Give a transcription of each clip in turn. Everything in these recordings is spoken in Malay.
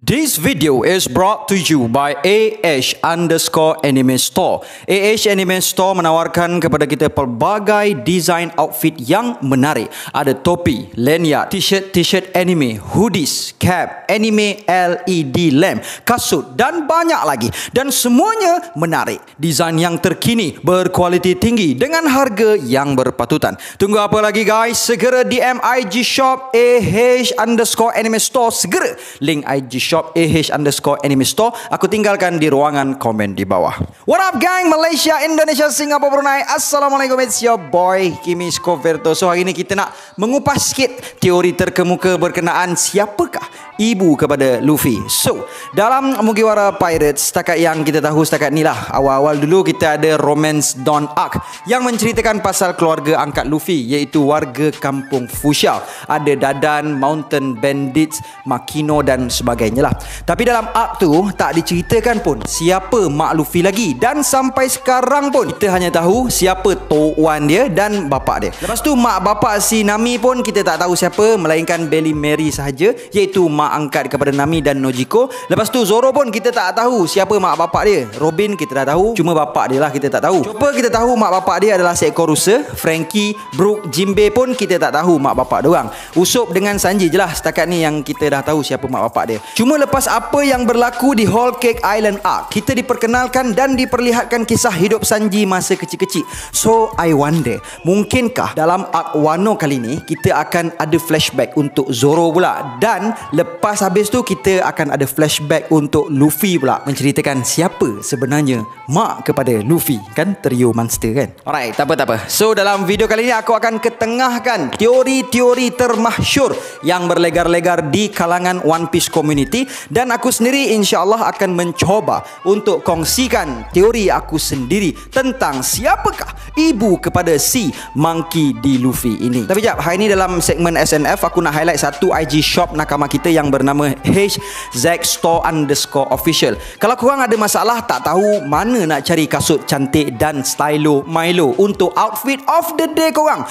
This video is brought to you by AH_Anime Store. AH Anime Store menawarkan kepada kita pelbagai desain outfit yang menarik. Ada topi, lanyard, t-shirt anime, hoodies, cap, anime LED lamp, kasut dan banyak lagi. Dan semuanya menarik. Desain yang terkini, berkualiti tinggi dengan harga yang berpatutan. Tunggu apa lagi guys? Segera DM IG Shop AH_Anime Store segera. Link IG Shop AH_Anime Store aku tinggalkan di ruangan komen di bawah. What up gang, Malaysia, Indonesia, Singapura, Brunei. Assalamualaikum, it's your boy Kimi Skoverto. So hari ini kita nak mengupas sikit teori terkemuka berkenaan siapakah ibu kepada Luffy. So dalam Mugiwara Pirates, setakat yang kita tahu setakat ni lah, awal-awal dulu kita ada Romance Dawn Arc yang menceritakan pasal keluarga angkat Luffy, iaitu warga kampung Fushia. Ada Dadan, Mountain Bandits, Makino dan sebagainya lah. Tapi dalam arc tu tak diceritakan pun siapa mak Luffy lagi. Dan sampai sekarang pun kita hanya tahu siapa Tok Wan dia dan bapak dia. Lepas tu mak bapak si Nami pun kita tak tahu siapa, melainkan Belly Mary sahaja, iaitu mak angkat kepada Nami dan Nojiko. Lepas tu Zoro pun kita tak tahu siapa mak bapak dia. Robin kita dah tahu, cuma bapak dia lah kita tak tahu. Chopper kita tahu mak bapak dia adalah seekor rusa. Frankie, Brook, Jinbei pun kita tak tahu mak bapak diorang. Usopp dengan Sanji je lah setakat ni yang kita dah tahu siapa mak bapak dia. Cuma lepas apa yang berlaku di Whole Cake Island Arc, kita diperkenalkan dan diperlihatkan kisah hidup Sanji masa kecil-kecil. So I wonder, mungkinkah dalam arc Wano kali ni kita akan ada flashback untuk Zoro pula, dan lepas habis tu kita akan ada flashback untuk Luffy pula, menceritakan siapa sebenarnya mak kepada Luffy, kan trio monster kan. Alright, tak apa. So dalam video kali ni aku akan ketengahkan teori-teori termasyhur yang berlegar-legar di kalangan One Piece community, dan aku sendiri insya-Allah akan mencoba untuk kongsikan teori aku sendiri tentang siapakah ibu kepada si Monkey D. Luffy ini. Tapi jap, hari ni dalam segmen SNF aku nak highlight satu IG shop nakama kita yang bernama HZStore_official. Kalau korang ada masalah tak tahu mana nak cari kasut cantik dan stylo Milo untuk outfit of the day korang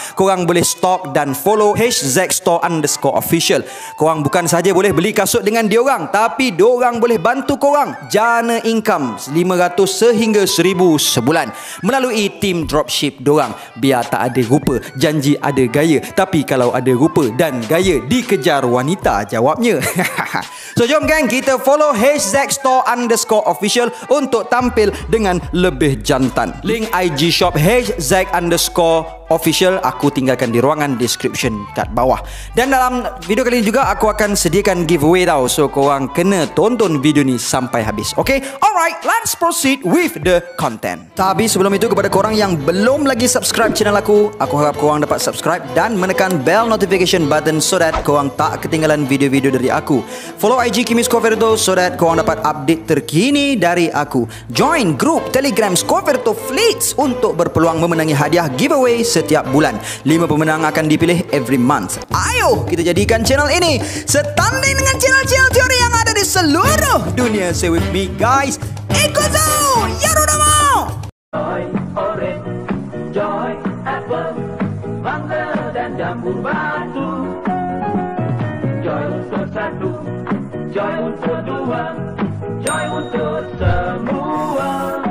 boleh stalk dan follow HZStore_official. Korang bukan saja boleh beli kasut dengan diorang, tapi diorang boleh bantu korang jana income 500 sehingga 1000 sebulan melalui team dropship diorang. Biar tak ada rupa, janji ada gaya, tapi kalau ada rupa dan gaya dikejar wanita jawabnya. So jom gang, kita follow HZStore_official untuk tampil dengan lebih jantan. Link IG shop HZ_official aku tinggalkan di ruangan description kat bawah. Dan dalam video kali ini juga aku akan sediakan giveaway tau. So korang kena tonton video ni sampai habis. Okay? Alright, let's proceed with the content. Tapi sebelum itu, kepada korang yang belum lagi subscribe channel aku harap korang dapat subscribe dan menekan bell notification button so that korang tak ketinggalan video-video dari aku. Follow IG Kimi Skoverto so that korang dapat update terkini dari aku. Join grup Telegram Skoverto Fleets untuk berpeluang memenangi hadiah giveaway setiap bulan. 5 pemenang akan dipilih every month. Ayo kita jadikan channel ini setanding dengan channel-channel teori yang ada di seluruh dunia. Say with me guys, Ikuzo Yarudomo. Joy orange, joy apple, mangga dan jambu batu. Joy untuk satu, joy untuk dua, joy untuk semua.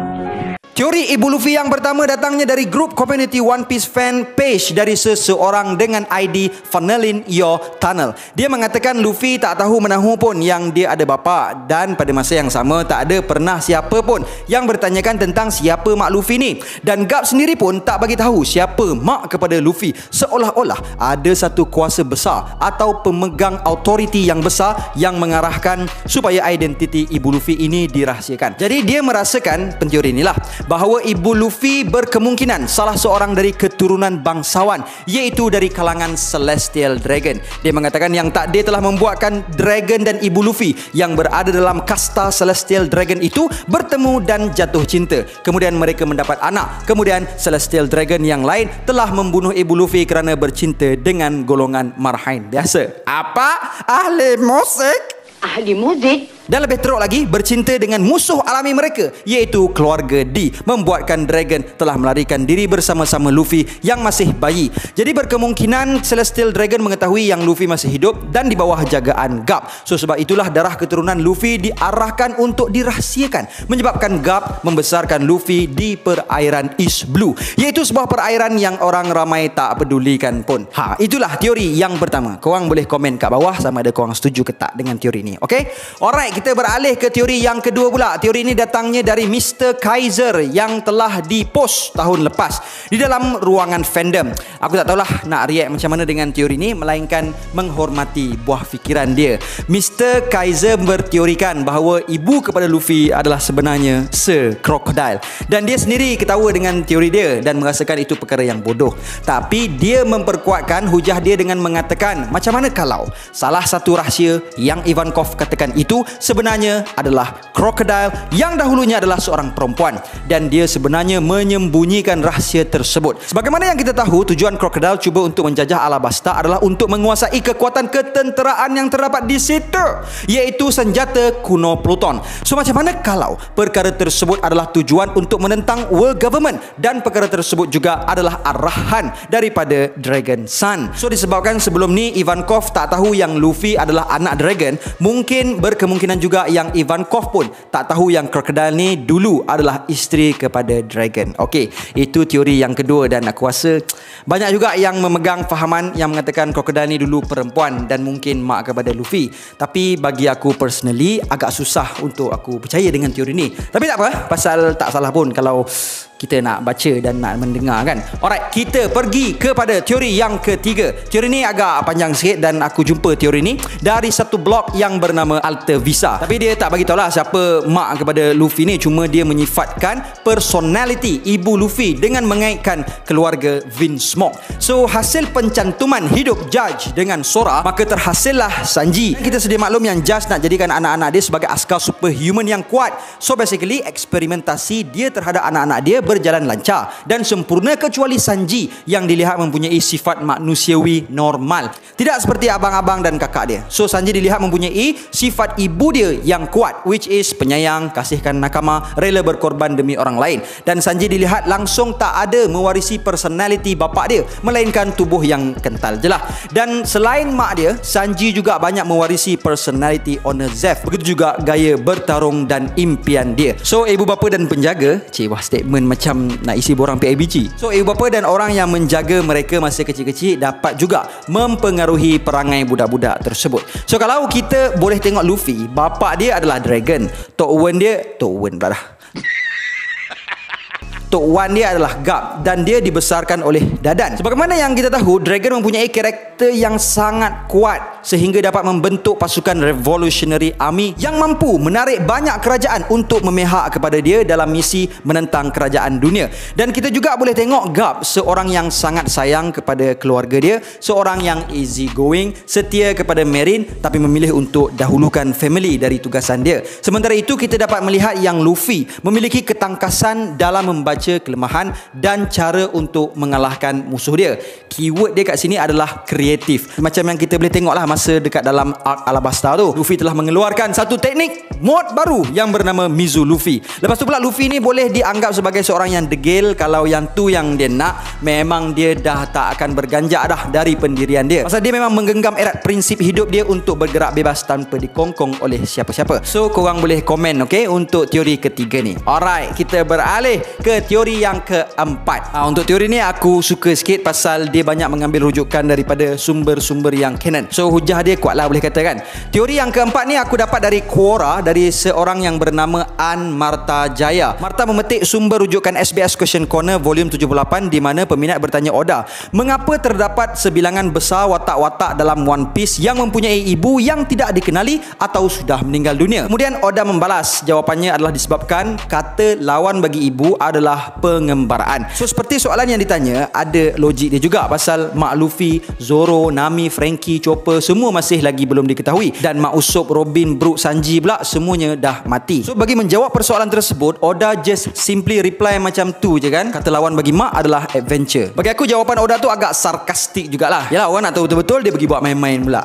Teori Ibu Luffy yang pertama datangnya dari grup community One Piece fan page dari seseorang dengan ID Funnelin Your Tunnel. Dia mengatakan Luffy tak tahu menahu pun yang dia ada bapa, dan pada masa yang sama tak ada pernah siapa pun yang bertanyakan tentang siapa mak Luffy ni. Dan Garp sendiri pun tak bagi tahu siapa mak kepada Luffy, seolah-olah ada satu kuasa besar atau pemegang autoriti yang besar yang mengarahkan supaya identiti Ibu Luffy ini dirahsiakan. Jadi dia merasakan, penteori inilah, bahawa Ibu Luffy berkemungkinan salah seorang dari keturunan bangsawan, iaitu dari kalangan Celestial Dragon. Dia mengatakan yang takdir telah membuatkan Dragon dan Ibu Luffy yang berada dalam kasta Celestial Dragon itu bertemu dan jatuh cinta. Kemudian mereka mendapat anak. Kemudian Celestial Dragon yang lain telah membunuh Ibu Luffy kerana bercinta dengan golongan marhain biasa. Apa? Ahli musik? Ahli muzik? Dan lebih teruk lagi, bercinta dengan musuh alami mereka, iaitu keluarga D, membuatkan Dragon telah melarikan diri bersama-sama Luffy yang masih bayi. Jadi berkemungkinan Celestial Dragon mengetahui yang Luffy masih hidup dan di bawah jagaan Garp. So sebab itulah darah keturunan Luffy diarahkan untuk dirahsiakan, menyebabkan Garp membesarkan Luffy di perairan East Blue, iaitu sebuah perairan yang orang ramai tak pedulikan pun. Itulah teori yang pertama. Korang boleh komen kat bawah sama ada korang setuju ke tak dengan teori ni. Okay? Alright, kita beralih ke teori yang kedua pula. Teori ini datangnya dari Mr. Kaiser yang telah dipost tahun lepas di dalam ruangan fandom. Aku tak tahulah nak react macam mana dengan teori ini, melainkan menghormati buah fikiran dia. Mr. Kaiser berteorikan bahawa ibu kepada Luffy adalah sebenarnya Sir Crocodile, dan dia sendiri ketawa dengan teori dia dan merasakan itu perkara yang bodoh. Tapi dia memperkuatkan hujah dia dengan mengatakan, macam mana kalau salah satu rahsia yang Ivankov katakan itu sebenarnya adalah Crocodile yang dahulunya adalah seorang perempuan, dan dia sebenarnya menyembunyikan rahsia tersebut. Sebagaimana yang kita tahu, tujuan Crocodile cuba untuk menjajah Alabasta adalah untuk menguasai kekuatan ketenteraan yang terdapat di situ, iaitu senjata kuno Pluton. So macam mana kalau perkara tersebut adalah tujuan untuk menentang world government, dan perkara tersebut juga adalah arahan daripada Dragon Sun. So disebabkan sebelum ni Ivankov tak tahu yang Luffy adalah anak Dragon, mungkin berkemungkinan juga yang Ivankov pun tak tahu yang Crocodile ni dulu adalah isteri kepada Dragon. Okey, itu teori yang kedua, dan aku rasa banyak juga yang memegang fahaman yang mengatakan Crocodile ni dulu perempuan dan mungkin mak kepada Luffy. Tapi bagi aku personally agak susah untuk aku percaya dengan teori ni. Tapi tak apa, pasal tak salah pun kalau kita nak baca dan nak mendengar kan. Alright, kita pergi kepada teori yang ketiga. Teori ni agak panjang sikit dan aku jumpa teori ni dari satu blog yang bernama Alta Visa. Tapi dia tak bagi tahu lah siapa mak kepada Luffy ni, cuma dia menyifatkan personality ibu Luffy dengan mengaitkan keluarga Vince Smoke. So hasil pencantuman hidup Judge dengan Sora, maka terhasillah Sanji. Kita sedia maklum yang Judge nak jadikan anak-anak dia sebagai askar superhuman yang kuat. So basically eksperimentasi dia terhadap anak-anak dia berjalan lancar dan sempurna, kecuali Sanji yang dilihat mempunyai sifat manusiawi normal, tidak seperti abang-abang dan kakak dia. So Sanji dilihat mempunyai sifat ibu dia yang kuat, which is penyayang, kasihkan nakama, rela berkorban demi orang lain. Dan Sanji dilihat langsung tak ada mewarisi personality bapak dia, melainkan tubuh yang kental je lah. Dan selain mak dia, Sanji juga banyak mewarisi personality owner Zeff, begitu juga gaya bertarung dan impian dia. So ibu bapa dan penjaga, wah statement macam nak isi borang PIBG. So ibu bapa dan orang yang menjaga mereka masa kecil-kecil dapat juga mempengaruhi perangai budak-budak tersebut. So kalau kita boleh tengok Luffy, bapa dia adalah Dragon, Tok Wan dia adalah Garp, dan dia dibesarkan oleh Dadan. Sebagaimana yang kita tahu, Dragon mempunyai karakter yang sangat kuat sehingga dapat membentuk pasukan Revolutionary Army yang mampu menarik banyak kerajaan untuk memihak kepada dia dalam misi menentang kerajaan dunia. Dan kita juga boleh tengok Garp seorang yang sangat sayang kepada keluarga dia, seorang yang easy going, setia kepada Marine, tapi memilih untuk dahulukan family dari tugasan dia. Sementara itu kita dapat melihat yang Luffy memiliki ketangkasan dalam membaca kelemahan dan cara untuk mengalahkan musuh dia. Keyword dia kat sini adalah kreatif. Macam yang kita boleh tengok lah masa dekat dalam Arc Alabasta tu, Luffy telah mengeluarkan satu teknik mod baru yang bernama Mizu Luffy. Lepas tu pula Luffy ni boleh dianggap sebagai seorang yang degil. Kalau yang tu yang dia nak, memang dia dah tak akan berganjak dah dari pendirian dia. Pasal dia memang menggenggam erat prinsip hidup dia untuk bergerak bebas tanpa dikongkong oleh siapa-siapa. So korang boleh komen okay untuk teori ketiga ni. Alright, kita beralih ke teori yang keempat. Untuk teori ni aku suka sikit pasal dia banyak mengambil rujukan daripada sumber-sumber yang canon. So hujah dia kuat lah boleh kata kan. Teori yang keempat ni aku dapat dari Quora, dari seorang yang bernama An Marta Jaya. Marta memetik sumber rujukan SBS Question Corner volume 78, di mana peminat bertanya Oda, mengapa terdapat sebilangan besar watak-watak dalam One Piece yang mempunyai ibu yang tidak dikenali atau sudah meninggal dunia. Kemudian Oda membalas, jawapannya adalah disebabkan kata lawan bagi ibu adalah adalah pengembaraan. So seperti soalan yang ditanya, ada logik dia juga pasal Mak Luffy, Zoro, Nami, Frankie, Chopper semua masih lagi belum diketahui, dan Mak Usopp, Robin, Brook, Sanji pula semuanya dah mati. So bagi menjawab persoalan tersebut, Oda just simply reply macam tu je kan. Kata lawan bagi Mak adalah adventure. Bagi aku jawapan Oda tu agak sarkastik jugalah. Yalah, orang nak tahu betul-betul, dia pergi buat main-main pula.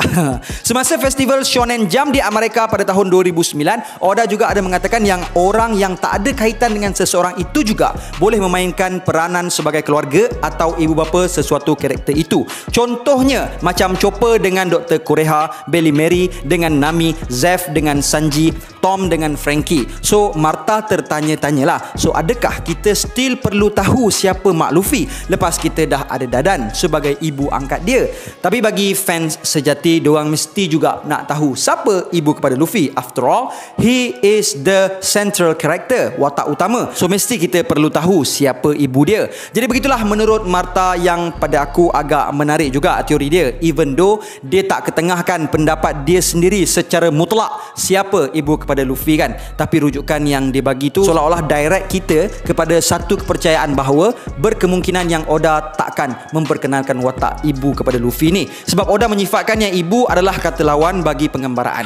Semasa festival Shonen Jump di Amerika pada tahun 2009, Oda juga ada mengatakan yang orang yang tak ada kaitan dengan seseorang itu juga boleh memainkan peranan sebagai keluarga atau ibu bapa sesuatu karakter itu. Contohnya macam Chopper dengan Dr. Kureha, Belly Mary dengan Nami, Zeff dengan Sanji, Tom dengan Frankie. So Martha tertanya-tanyalah, so adakah kita still perlu tahu siapa Mak Luffy lepas kita dah ada Dadan sebagai ibu angkat dia? Tapi bagi fans sejati, diorang mesti juga nak tahu siapa ibu kepada Luffy. After all, he is the central character, watak utama. So mesti kita perlu tahu siapa ibu dia. Jadi begitulah menurut Martha, yang pada aku agak menarik juga teori dia. Even though dia tak ketengahkan pendapat dia sendiri secara mutlak siapa ibu kepada Luffy kan, tapi rujukan yang dia bagi tu seolah-olah direct kita kepada satu kepercayaan bahawa berkemungkinan yang Oda takkan memperkenalkan watak ibu kepada Luffy ni, sebab Oda menyifatkan yang ibu adalah kata lawan bagi pengembaraan.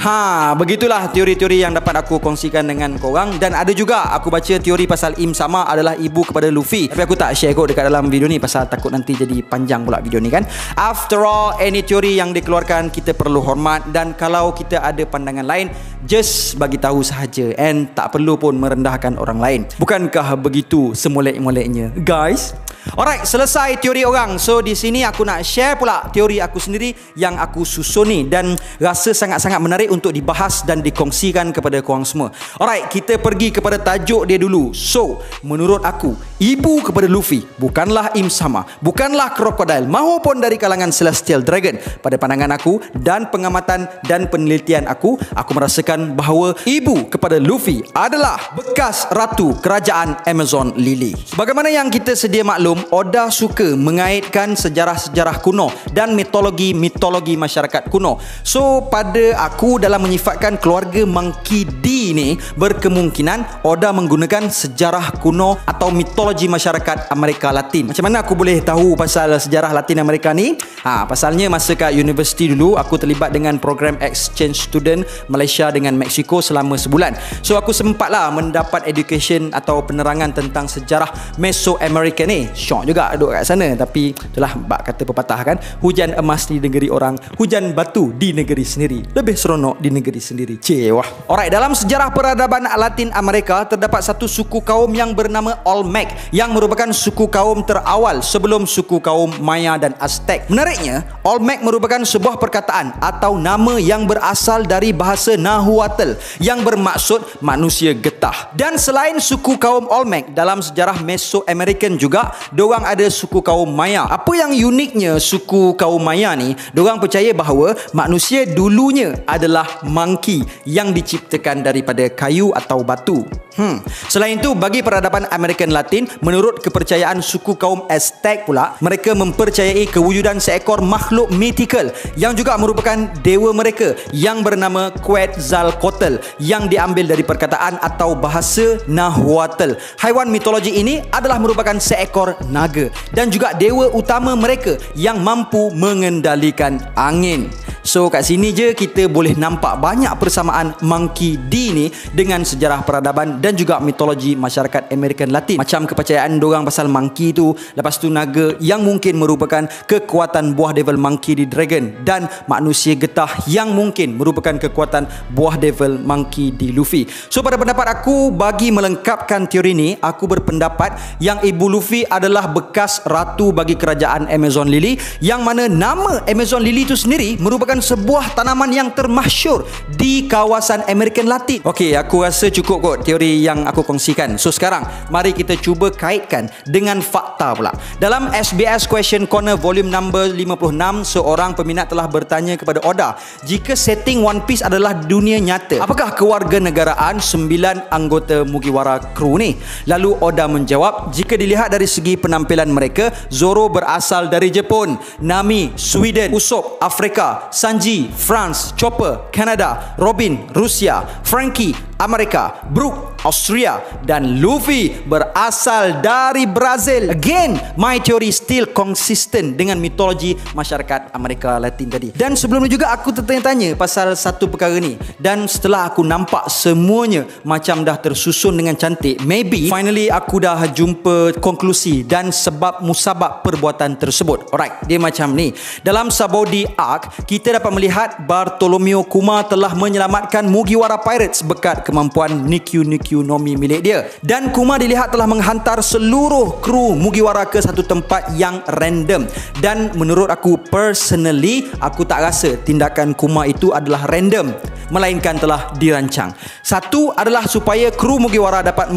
Begitulah teori-teori yang dapat aku kongsikan dengan korang. Dan ada juga aku baca teori pasal Im Sama adalah ibu kepada Luffy, tapi aku tak share kot dekat dalam video ni pasal takut nanti jadi panjang pula video ni kan. After all, any teori yang dikeluarkan kita perlu hormat, dan kalau kita ada pandangan lain, just bagi tahu sahaja, and tak perlu pun merendahkan orang lain. Bukankah begitu semolek-moleknya, guys? Alright, selesai teori orang. So di sini aku nak share pula teori aku sendiri yang aku susun ni, dan rasa sangat-sangat menarik untuk dibahas dan dikongsikan kepada korang semua. Alright, kita pergi kepada tajuk dia dulu. So, menurut aku, ibu kepada Luffy bukanlah Im Sama, bukanlah Crocodile, maupun dari kalangan Celestial Dragon. Pada pandangan aku dan pengamatan dan penelitian aku merasakan bahawa ibu kepada Luffy adalah bekas ratu kerajaan Amazon Lily. Sebagaimana yang kita sedia maklum, Oda suka mengaitkan sejarah-sejarah kuno dan mitologi masyarakat kuno. So pada aku, dalam menyifatkan keluarga Monkey D ni, berkemungkinan Oda menggunakan sejarah kuno atau mitologi masyarakat Amerika Latin. Macam mana aku boleh tahu pasal sejarah Latin Amerika ni? Pasalnya masa kat universiti dulu, aku terlibat dengan program exchange student Malaysia dengan Mexico selama sebulan. So aku sempatlah mendapat education atau penerangan tentang sejarah Mesoamerica ni. Syok juga duduk kat sana. Tapi itulah bak kata pepatah kan, hujan emas di negeri orang, hujan batu di negeri sendiri, lebih seronok di negeri sendiri. Wah. Alright, dalam sejarah peradaban Latin Amerika terdapat satu suku kaum yang bernama Olmec, yang merupakan suku kaum terawal sebelum suku kaum Maya dan Aztec. Menariknya, Olmec merupakan sebuah perkataan atau nama yang berasal dari bahasa Nahuatl yang bermaksud manusia getah. Dan selain suku kaum Olmec, dalam sejarah Mesoamerican juga diorang ada suku kaum Maya. Apa yang uniknya suku kaum Maya ni, diorang percaya bahawa manusia dulunya adalah monkey yang diciptakan daripada kayu atau batu. Selain itu, bagi peradaban American Latin, menurut kepercayaan suku kaum Aztec pula, mereka mempercayai kewujudan seekor makhluk mythical yang juga merupakan dewa mereka yang bernama Quetzalcoatl, yang diambil dari perkataan atau bahasa Nahuatl. Haiwan mitologi ini adalah merupakan seekor naga dan juga dewa utama mereka yang mampu mengendalikan angin. So kat sini je kita boleh nampak banyak persamaan Monkey D ni dengan sejarah peradaban dan juga mitologi masyarakat American Latin. Macam kepercayaan dorang pasal monkey tu, lepas tu naga yang mungkin merupakan kekuatan buah devil Monkey D Dragon, dan manusia getah yang mungkin merupakan kekuatan buah devil Monkey D Luffy. So pada pendapat aku, bagi melengkapkan teori ni, aku berpendapat yang ibu Luffy adalah bekas ratu bagi kerajaan Amazon Lily, yang mana nama Amazon Lily tu sendiri merupakan sebuah tanaman yang termasyur di kawasan American Latin. Okey, aku rasa cukup kot teori yang aku kongsikan. So sekarang, mari kita cuba kaitkan dengan fakta pula. Dalam SBS Question Corner volume number 56, seorang peminat telah bertanya kepada Oda, jika setting One Piece adalah dunia nyata, apakah kewarganegaraan 9 anggota Mugiwara Crew ni? Lalu Oda menjawab, jika dilihat dari segi penampilan mereka, Zoro berasal dari Jepun, Nami, Sweden, Usopp, Afrika, Sanji, France, Chopper, Kanada, Robin, Rusia, Frankie, Amerika, Brook Austria, dan Luffy berasal dari Brazil. Again, my theory still consistent dengan mitologi masyarakat Amerika Latin tadi. Dan sebelum ni juga aku tertanya-tanya pasal satu perkara ni, dan setelah aku nampak semuanya macam dah tersusun dengan cantik, maybe finally aku dah jumpa konklusi dan sebab musabab perbuatan tersebut. Alright, dia macam ni. Dalam Sabaody Arc, kita dapat melihat Bartholomew Kuma telah menyelamatkan Mugiwara Pirates berkat kemampuan Nikyu no Mi milik dia. Dan Kuma dilihat telah menghantar seluruh kru Mugiwara ke satu tempat yang random. Dan menurut aku personally, aku tak rasa tindakan Kuma itu adalah random, melainkan telah dirancang. Satu adalah supaya kru Mugiwara dapat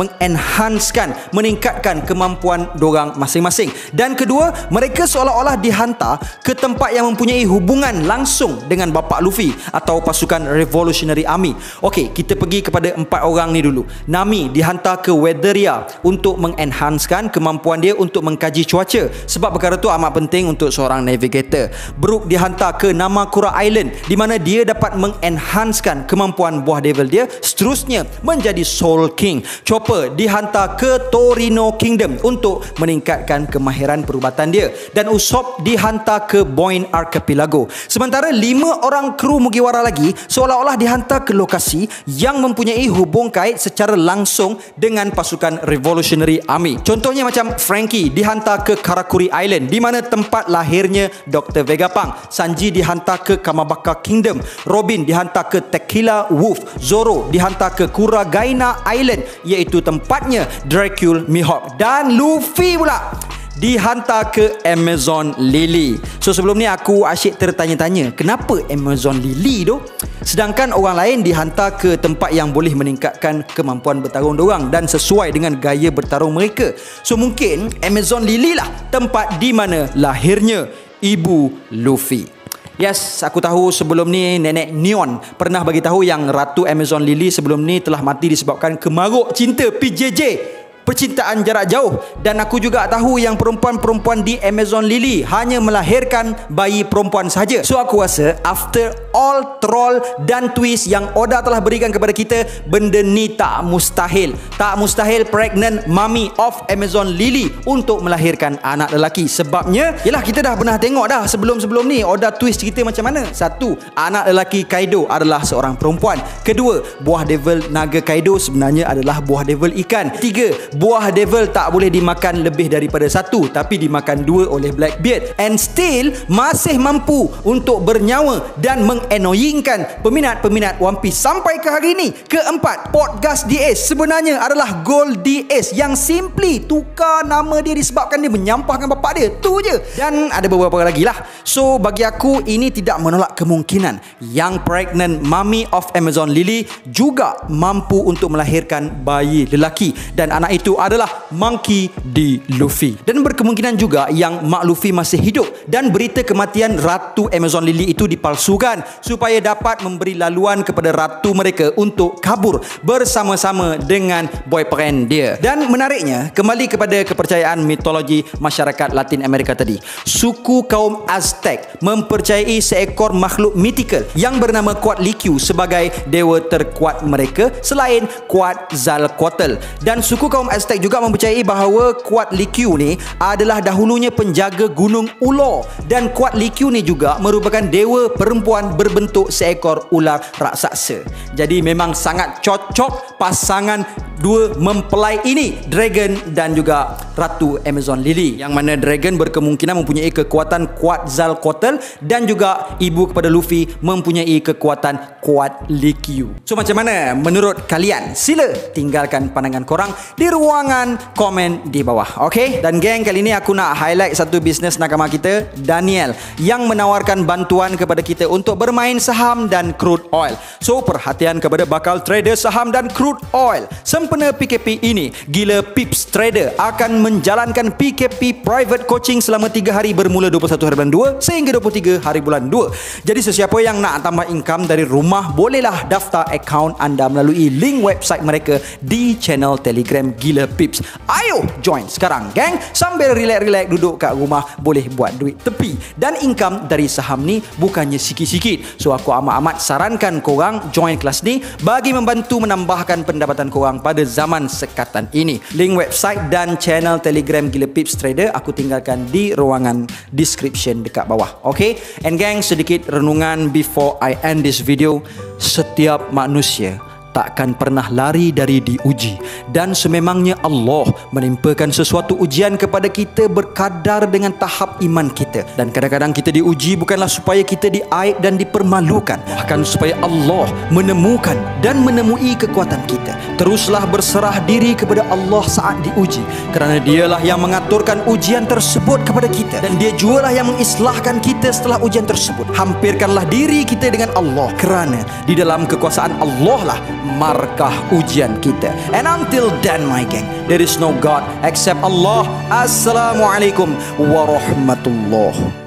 meningkatkan kemampuan dorang masing-masing. Dan kedua, mereka seolah-olah dihantar ke tempat yang mempunyai hubungan langsung dengan bapa Luffy atau pasukan Revolutionary Army. Okey, kita pergi kepada 4 orang ni dulu. Nami dihantar ke Weatheria untuk mengenhanskan kemampuan dia untuk mengkaji cuaca, sebab perkara tu amat penting untuk seorang navigator. Brook dihantar ke Namakura Island di mana dia dapat mengenhanskan kemampuan buah devil dia, seterusnya menjadi Soul King. Chopper dihantar ke Torino Kingdom untuk meningkatkan kemahiran perubatan dia, dan Usopp dihantar ke Boyne Archipelago. Sementara 5 orang kru Mugiwara lagi seolah-olah dihantar ke lokasi yang mempunyai hubung kait secara langsung dengan pasukan Revolutionary Army. Contohnya macam Frankie dihantar ke Karakuri Island di mana tempat lahirnya Dr. Vegapunk. Sanji dihantar ke Kamabaka Kingdom. Robin dihantar ke Tequila Wolf. Zoro dihantar ke Kuragaina Island, iaitu tempatnya Dracula Mihawk. Dan Luffy pula dihantar ke Amazon Lily. So sebelum ni aku asyik tertanya-tanya, kenapa Amazon Lily tu? Sedangkan orang lain dihantar ke tempat yang boleh meningkatkan kemampuan bertarung dorang dan sesuai dengan gaya bertarung mereka. So mungkin Amazon Lily lah tempat di mana lahirnya ibu Luffy. Yes, aku tahu sebelum ni Nenek Neon pernah bagi tahu yang Ratu Amazon Lily sebelum ni telah mati disebabkan kemaruk cinta PJJ, percintaan jarak jauh. Dan aku juga tahu yang perempuan-perempuan di Amazon Lily hanya melahirkan bayi perempuan saja. So aku rasa after all troll dan twist yang Oda telah berikan kepada kita, benda ni tak mustahil. Tak mustahil pregnant mommy of Amazon Lily untuk melahirkan anak lelaki. Sebabnya yalah, kita dah pernah tengok dah sebelum-sebelum ni Oda twist cerita macam mana. Satu, anak lelaki Kaido adalah seorang perempuan. Kedua, buah devil naga Kaido sebenarnya adalah buah devil ikan. Tiga, buah devil tak boleh dimakan lebih daripada satu, tapi dimakan 2 oleh Blackbeard, and still masih mampu untuk bernyawa dan mengannoyingkan peminat-peminat One Piece sampai ke hari ini. Keempat, Portgas DS sebenarnya adalah Gold DS yang simply tukar nama dia disebabkan dia menyampahkan bapak dia. Tu je. Dan ada beberapa lagi lah. So bagi aku ini tidak menolak kemungkinan yang pregnant mommy of Amazon Lily juga mampu untuk melahirkan bayi lelaki, dan anak itu adalah Monkey D. Luffy. Dan berkemungkinan juga yang mak Luffy masih hidup dan berita kematian Ratu Amazon Lily itu dipalsukan supaya dapat memberi laluan kepada ratu mereka untuk kabur bersama-sama dengan boyfriend dia. Dan menariknya, kembali kepada kepercayaan mitologi masyarakat Latin Amerika tadi, suku kaum Aztec mempercayai seekor makhluk mythical yang bernama Quetzalcoatl sebagai dewa terkuat mereka selain Quetzalcoatl. Dan suku kaum Aztec juga mempercayai bahawa Quetzalcoatl ni adalah dahulunya penjaga gunung Ulo, dan Quetzalcoatl ni juga merupakan dewa perempuan berbentuk seekor ular raksasa. Jadi memang sangat cocok pasangan dua mempelai ini, Dragon dan juga Ratu Amazon Lily, yang mana Dragon berkemungkinan mempunyai kekuatan Quetzalcoatl dan juga ibu kepada Luffy mempunyai kekuatan Quetzalcoatl. So macam mana menurut kalian? Sila tinggalkan pandangan korang di ruangan komen di bawah. Okay? Dan geng, kali ni aku nak highlight satu bisnes nakama kita, Daniel, yang menawarkan bantuan kepada kita untuk bermain saham dan crude oil. So perhatian kepada bakal trader saham dan crude oil. sempena PKP ini, Gila Pips Trader akan menjalankan PKP private coaching selama 3 hari bermula 21 hari bulan 2 sehingga 23 hari bulan 2. Jadi sesiapa yang nak tambah income dari rumah, bolehlah daftar akaun anda melalui link website mereka di channel Telegram Gila Pips. Ayo join sekarang geng, sambil relax-relax duduk kat rumah, boleh buat duit tepi. Dan income dari saham ni bukannya sikit-sikit. So aku amat-amat sarankan korang join kelas ni bagi membantu menambahkan pendapatan korang pada zaman sekatan ini. Link website dan channel Telegram Gila Pips Trader aku tinggalkan di ruangan description dekat bawah. Okay? And gang, sedikit renungan before I end this video. Setiap manusia takkan pernah lari dari diuji, dan sememangnya Allah menimpakan sesuatu ujian kepada kita berkadar dengan tahap iman kita. Dan kadang-kadang kita diuji bukanlah supaya kita diaib dan dipermalukan, bahkan supaya Allah menemukan dan menemui kekuatan kita. Teruslah berserah diri kepada Allah saat diuji, kerana dialah yang mengaturkan ujian tersebut kepada kita, dan dia jugalah yang mengislahkan kita setelah ujian tersebut. Hampirkanlah diri kita dengan Allah, kerana di dalam kekuasaan Allah lah markah ujian kita. And until then my gang, there is no God except Allah. Assalamualaikum warahmatullahi